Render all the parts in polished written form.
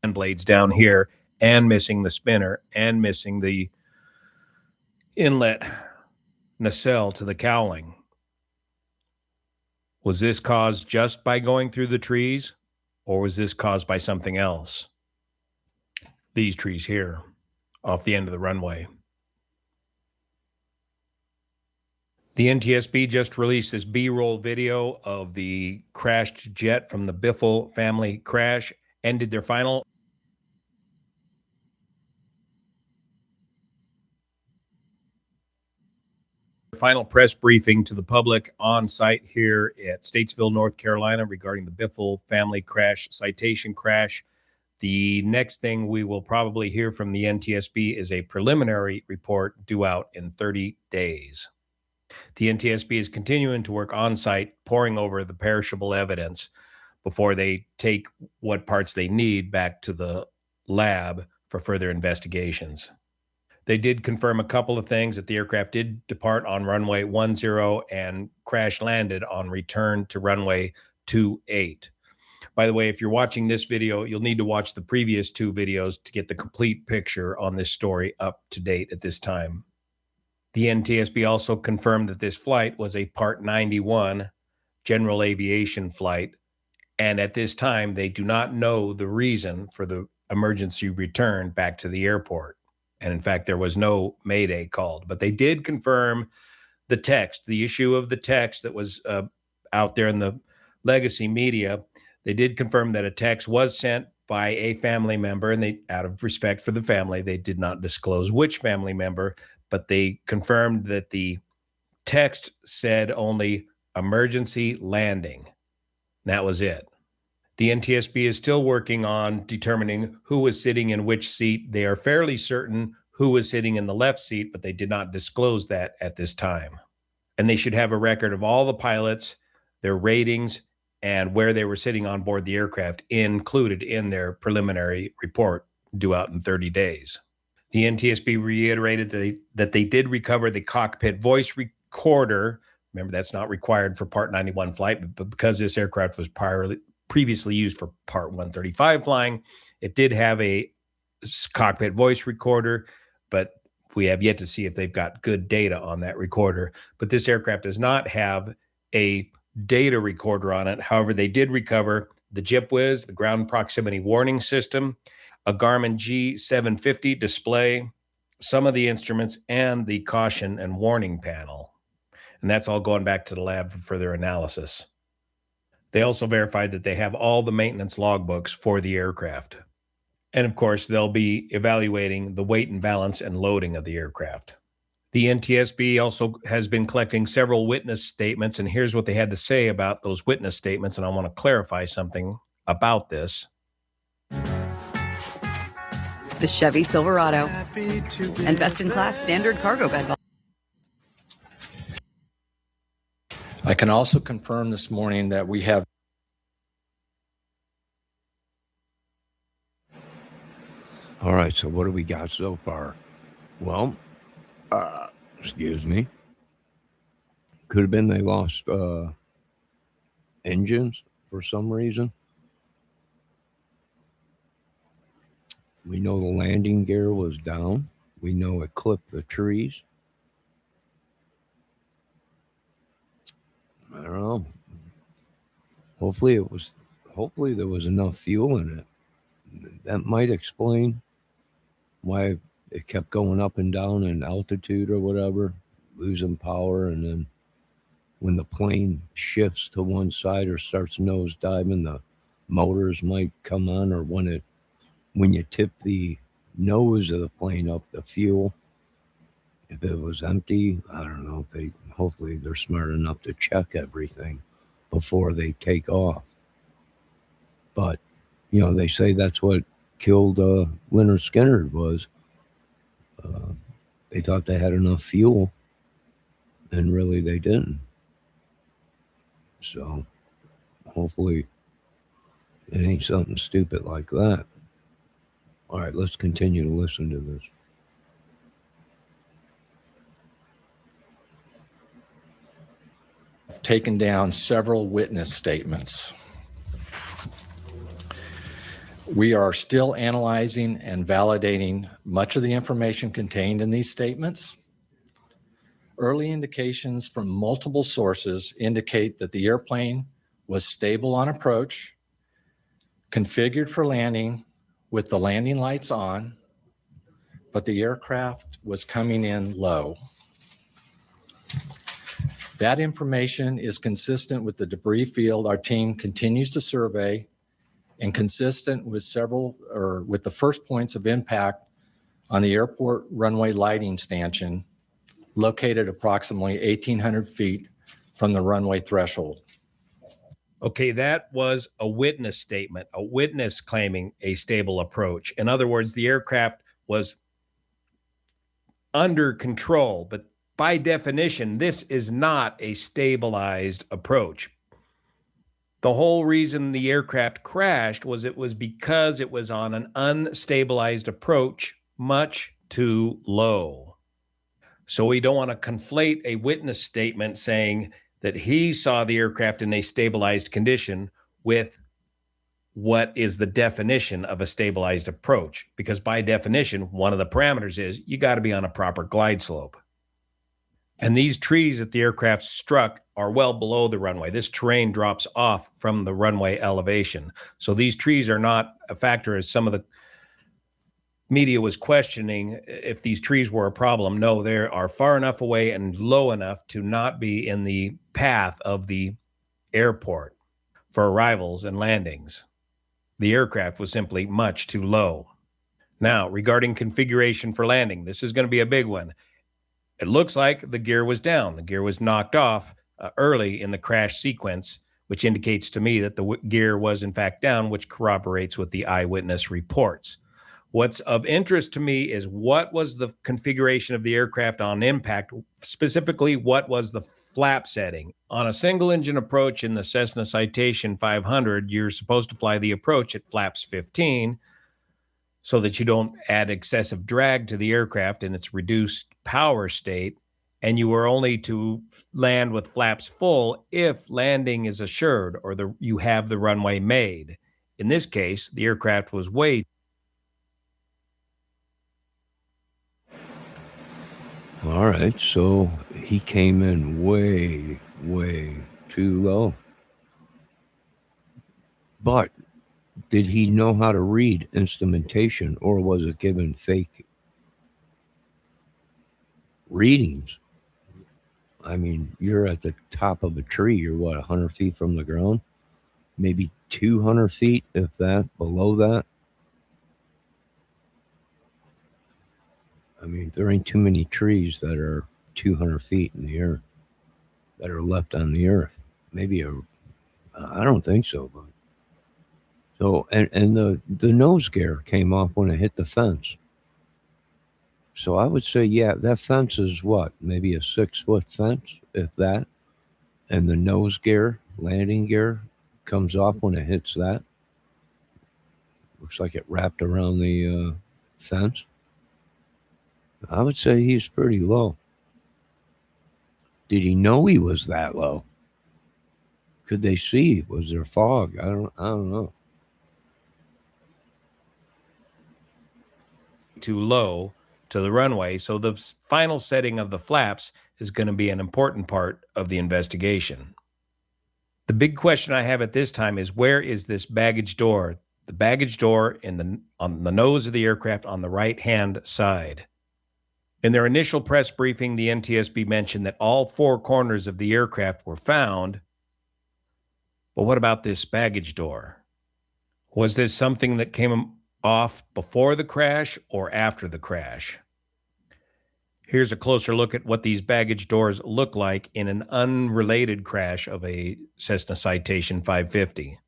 blades down here and missing the spinner and missing the inlet nacelle to the cowling. Was this caused just by going through the trees, or was this caused by something else? These trees here off the end of the runway. The NTSB just released this B-roll video of the crashed jet from the Biffle family crash and did their final press briefing to the public on site here at Statesville, North Carolina regarding the Biffle family crash, citation crash. The next thing we will probably hear from the NTSB is a preliminary report due out in 30 days. The NTSB is continuing to work on site, poring over the perishable evidence before they take what parts they need back to the lab for further investigations. They did confirm a couple of things, that the aircraft did depart on runway 10 and crash landed on return to runway 28. By the way, if you're watching this video, you'll need to watch the previous two videos to get the complete picture on this story up to date at this time. The NTSB also confirmed that this flight was a Part 91 general aviation flight, and at this time, they do not know the reason for the emergency return back to the airport. And in fact, there was no Mayday called, but they did confirm the text, the issue of the text that was out there in the legacy media. They did confirm that a text was sent by a family member, and they, out of respect for the family, they did not disclose which family member, but they confirmed that the text said only emergency landing. That was it. The NTSB is still working on determining who was sitting in which seat. They are fairly certain who was sitting in the left seat, but they did not disclose that at this time. And they should have a record of all the pilots, their ratings, and where they were sitting on board the aircraft included in their preliminary report due out in 30 days. The NTSB reiterated that they did recover the cockpit voice recorder. Remember, that's not required for Part 91 flight, but because this aircraft was previously used for Part 135 flying, it did have a cockpit voice recorder, but we have yet to see if they've got good data on that recorder. But this aircraft does not have a data recorder on it. However, they did recover the GPWIS, the ground proximity warning system, a Garmin G750 display, some of the instruments, and the caution and warning panel. And that's all going back to the lab for further analysis. They also verified that they have all the maintenance logbooks for the aircraft. And of course, they'll be evaluating the weight and balance and loading of the aircraft. The NTSB also has been collecting several witness statements, and here's what they had to say about those witness statements, and I want to clarify something about this. The Chevy Silverado and best-in-class standard cargo bed. I can also confirm this morning that we have. All right, so what do we got so far? Well, excuse me. Could have been they lost engines for some reason. We know the landing gear was down. We know it clipped the trees. I don't know. Hopefully there was enough fuel in it. That might explain why it kept going up and down in altitude or whatever, losing power, and then when the plane shifts to one side or starts nose diving, the motors might come on, or when you tip the nose of the plane up, the fuel, if it was empty, I don't know. Hopefully they're smart enough to check everything before they take off. But, they say that's what killed Leonard Skinner was. They thought they had enough fuel, and really they didn't. So hopefully it ain't something stupid like that. All right, let's continue to listen to this. I've taken down several witness statements. We are still analyzing and validating much of the information contained in these statements. Early indications from multiple sources indicate that the airplane was stable on approach, configured for landing with the landing lights on, but the aircraft was coming in low. That information is consistent with the debris field our team continues to survey and consistent with with the first points of impact on the airport runway lighting stanchion located approximately 1,800 feet from the runway threshold. Okay, that was a witness statement, a witness claiming a stable approach. In other words, the aircraft was under control, but by definition, this is not a stabilized approach. The whole reason the aircraft crashed was because it was on an unstabilized approach, much too low. So we don't want to conflate a witness statement saying that he saw the aircraft in a stabilized condition with what is the definition of a stabilized approach. Because by definition, one of the parameters is you got to be on a proper glide slope. And these trees that the aircraft struck are well below the runway. This terrain drops off from the runway elevation. So these trees are not a factor, as some of the media was questioning if these trees were a problem. No, they are far enough away and low enough to not be in the path of the airport for arrivals and landings. The aircraft was simply much too low. Now, regarding configuration for landing, this is going to be a big one. It looks like the gear was down. The gear was knocked off early in the crash sequence, which indicates to me that the gear was in fact down, which corroborates with the eyewitness reports. What's of interest to me is what was the configuration of the aircraft on impact, specifically what was the flap setting. On a single engine approach in the Cessna Citation 500, you're supposed to fly the approach at flaps 15 so that you don't add excessive drag to the aircraft in its reduced power state, and you are only to land with flaps full if landing is assured or you have the runway made. In this case, the aircraft was way. All right, so he came in way, way too low. But did he know how to read instrumentation, or was it given fake readings? I mean, you're at the top of a tree. You're, 100 feet from the ground? Maybe 200 feet, if that, below that? I mean, there ain't too many trees that are 200 feet in the air that are left on the earth. Maybe I don't think so, but so and the nose gear came off when it hit the fence. So I would say, yeah, that fence is what, maybe a 6-foot fence, if that, and the nose gear, landing gear, comes off when it hits that. Looks like it wrapped around the fence. I would say he's pretty low. Did he know he was that low? Could they see? Was there fog? I don't know. Too low to the runway, so the final setting of the flaps is going to be an important part of the investigation. The big question I have at this time is, where is this baggage door? The baggage door on the nose of the aircraft on the right-hand side. In their initial press briefing, the NTSB mentioned that all 4 corners of the aircraft were found. But what about this baggage door? Was this something that came off before the crash or after the crash? Here's a closer look at what these baggage doors look like in an unrelated crash of a Cessna Citation 550.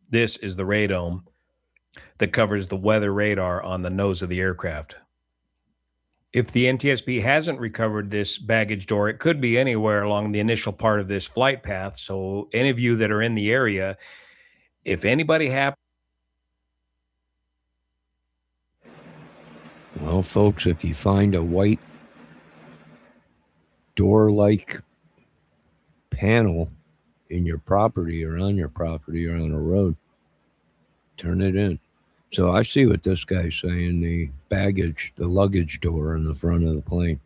This is the radome that covers the weather radar on the nose of the aircraft. If the NTSB hasn't recovered this baggage door, it could be anywhere along the initial part of this flight path. So any of you that are in the area, if anybody happens... Well, folks, if you find a white door-like panel in your property or on your property or on a road, turn it in. So I see what this guy's saying. The luggage door in the front of the plane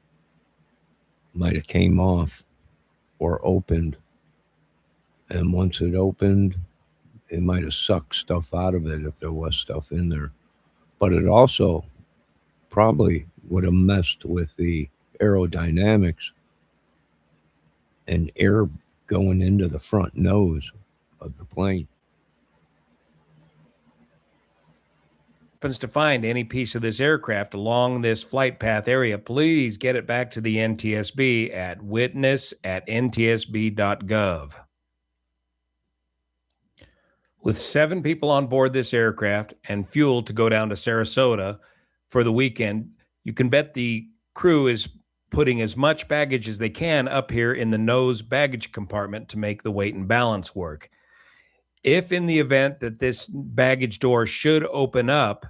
might have came off or opened. And once it opened, it might have sucked stuff out of it if there was stuff in there. But it also probably would have messed with the aerodynamics and air going into the front nose of the plane. Happens to find any piece of this aircraft along this flight path area, please get it back to the NTSB at witness@ntsb.gov. With 7 people on board this aircraft and fuel to go down to Sarasota for the weekend, you can bet the crew is putting as much baggage as they can up here in the nose baggage compartment to make the weight and balance work. If in the event that this baggage door should open up,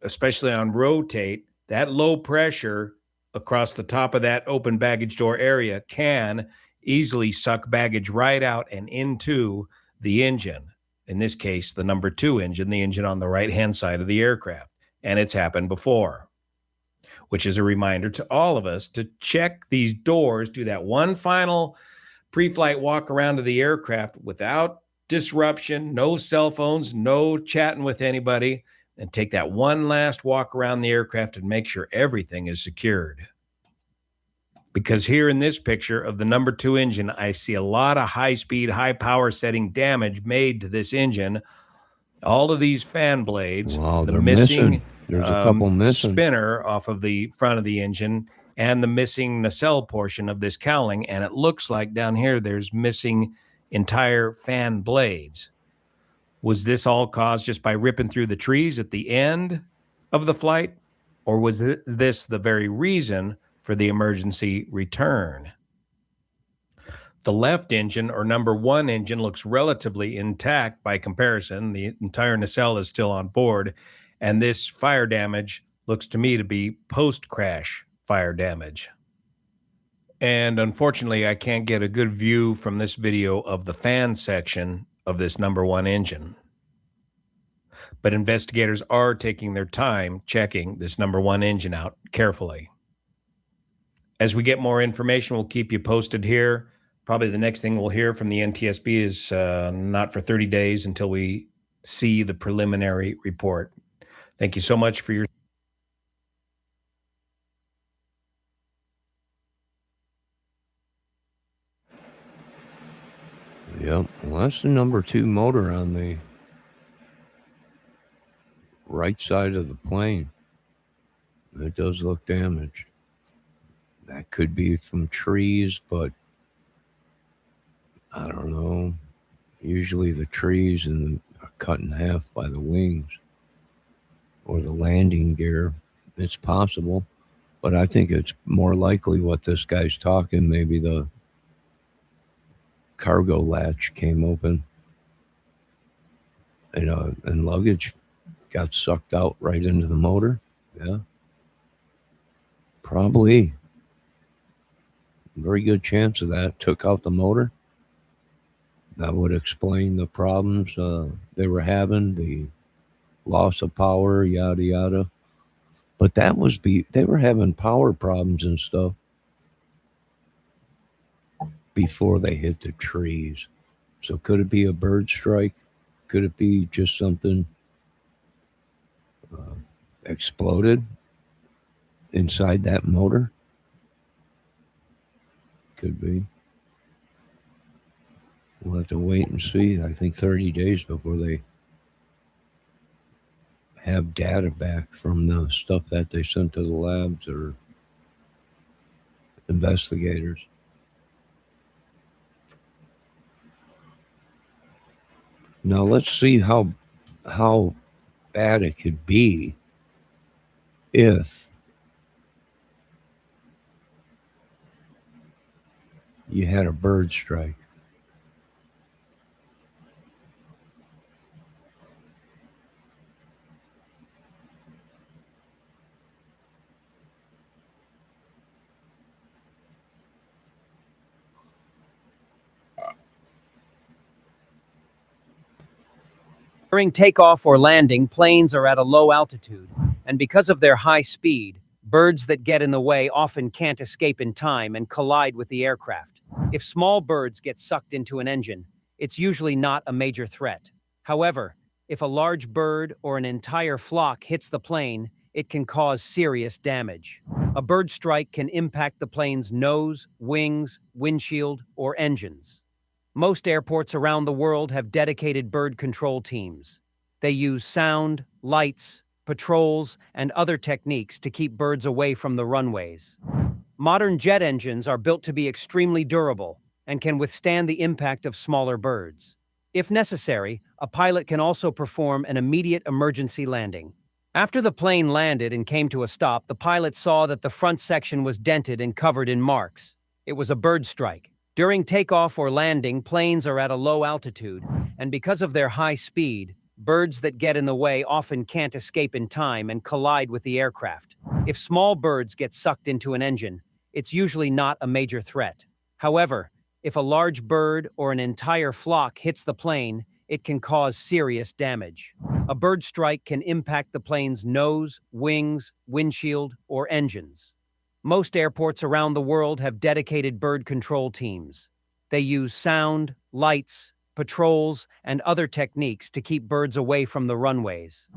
especially on rotate, that low pressure across the top of that open baggage door area can easily suck baggage right out and into the engine. In this case, the number 2 engine, the engine on the right-hand side of the aircraft. And it's happened before, which is a reminder to all of us to check these doors, do that one final pre-flight walk around to the aircraft without disruption, no cell phones, no chatting with anybody, and take that one last walk around the aircraft and make sure everything is secured. Because here in this picture of the number 2 engine, I see a lot of high-speed, high-power setting damage made to this engine. All of these fan blades, Wow, the they're missing missing. There's a couple missing. spinner off of the front of the engine, and the missing nacelle portion of this cowling, and it looks like down here there's missing entire fan blades. Was this all caused just by ripping through the trees at the end of the flight? Or was this the very reason for the emergency return? The left engine, or number 1 engine, looks relatively intact by comparison. The entire nacelle is still on board, and this fire damage looks to me to be post-crash fire damage. And unfortunately, I can't get a good view from this video of the fan section of this number 1 engine. But investigators are taking their time checking this number 1 engine out carefully. As we get more information, we'll keep you posted here. Probably the next thing we'll hear from the NTSB is not for 30 days until we see the preliminary report. Thank you so much for your Yep. Well, that's the number 2 motor on the right side of the plane. It does look damaged. That could be from trees, but I don't know. Usually the trees are cut in half by the wings or the landing gear. It's possible, but I think it's more likely what this guy's talking. Maybe the cargo latch came open and luggage got sucked out right into the motor. Yeah. Probably. Very good chance of that. Took out the motor. That would explain the problems they were having, the loss of power, yada yada. But they were having power problems and stuff before they hit the trees. So could it be a bird strike? Could it be just something exploded inside that motor? Could be. We'll have to wait and see. I think 30 days before they have data back from the stuff that they sent to the labs or investigators. Now let's see how bad it could be if you had a bird strike. During takeoff or landing, planes are at a low altitude, and because of their high speed, birds that get in the way often can't escape in time and collide with the aircraft. If small birds get sucked into an engine, it's usually not a major threat. However, if a large bird or an entire flock hits the plane, it can cause serious damage. A bird strike can impact the plane's nose, wings, windshield, or engines. Most airports around the world have dedicated bird control teams. They use sound, lights, patrols, and other techniques to keep birds away from the runways. Modern jet engines are built to be extremely durable and can withstand the impact of smaller birds. If necessary, a pilot can also perform an immediate emergency landing. After the plane landed and came to a stop, the pilot saw that the front section was dented and covered in marks. It was a bird strike. During takeoff or landing, planes are at a low altitude, and because of their high speed, birds that get in the way often can't escape in time and collide with the aircraft. If small birds get sucked into an engine, it's usually not a major threat. However, if a large bird or an entire flock hits the plane, it can cause serious damage. A bird strike can impact the plane's nose, wings, windshield, or engines. Most airports around the world have dedicated bird control teams. They use sound, lights, patrols, and other techniques to keep birds away from the runways.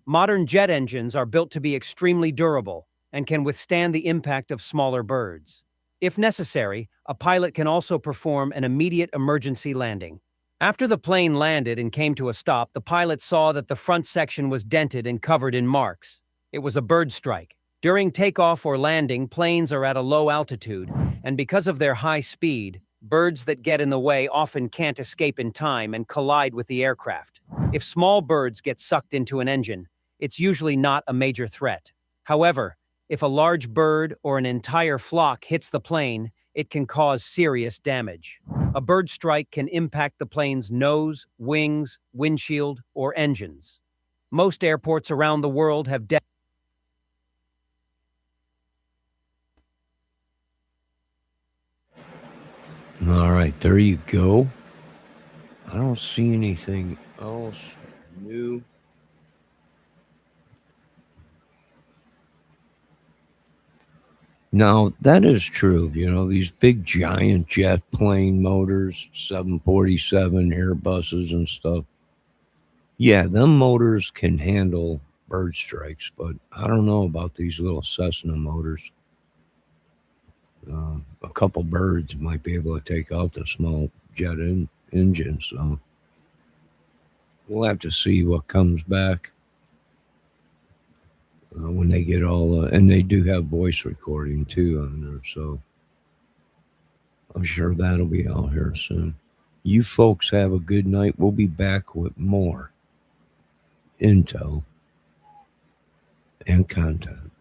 Modern jet engines are built to be extremely durable and can withstand the impact of smaller birds. If necessary, a pilot can also perform an immediate emergency landing. After the plane landed and came to a stop, the pilot saw that the front section was dented and covered in marks. It was a bird strike. During takeoff or landing, planes are at a low altitude, and because of their high speed, birds that get in the way often can't escape in time and collide with the aircraft. If small birds get sucked into an engine, it's usually not a major threat. However, if a large bird or an entire flock hits the plane, it can cause serious damage. A bird strike can impact the plane's nose, wings, windshield, or engines. Most airports around the world have All right, there you go. I don't see anything else new. Now, that is true. You know, these big giant jet plane motors, 747 Airbuses and stuff. Yeah, them motors can handle bird strikes, but I don't know about these little Cessna motors. A couple birds might be able to take out the small jet engine, so we'll have to see what comes back when they get all, and they do have voice recording too on there, so I'm sure that'll be out here soon. You folks have a good night. We'll be back with more intel and content.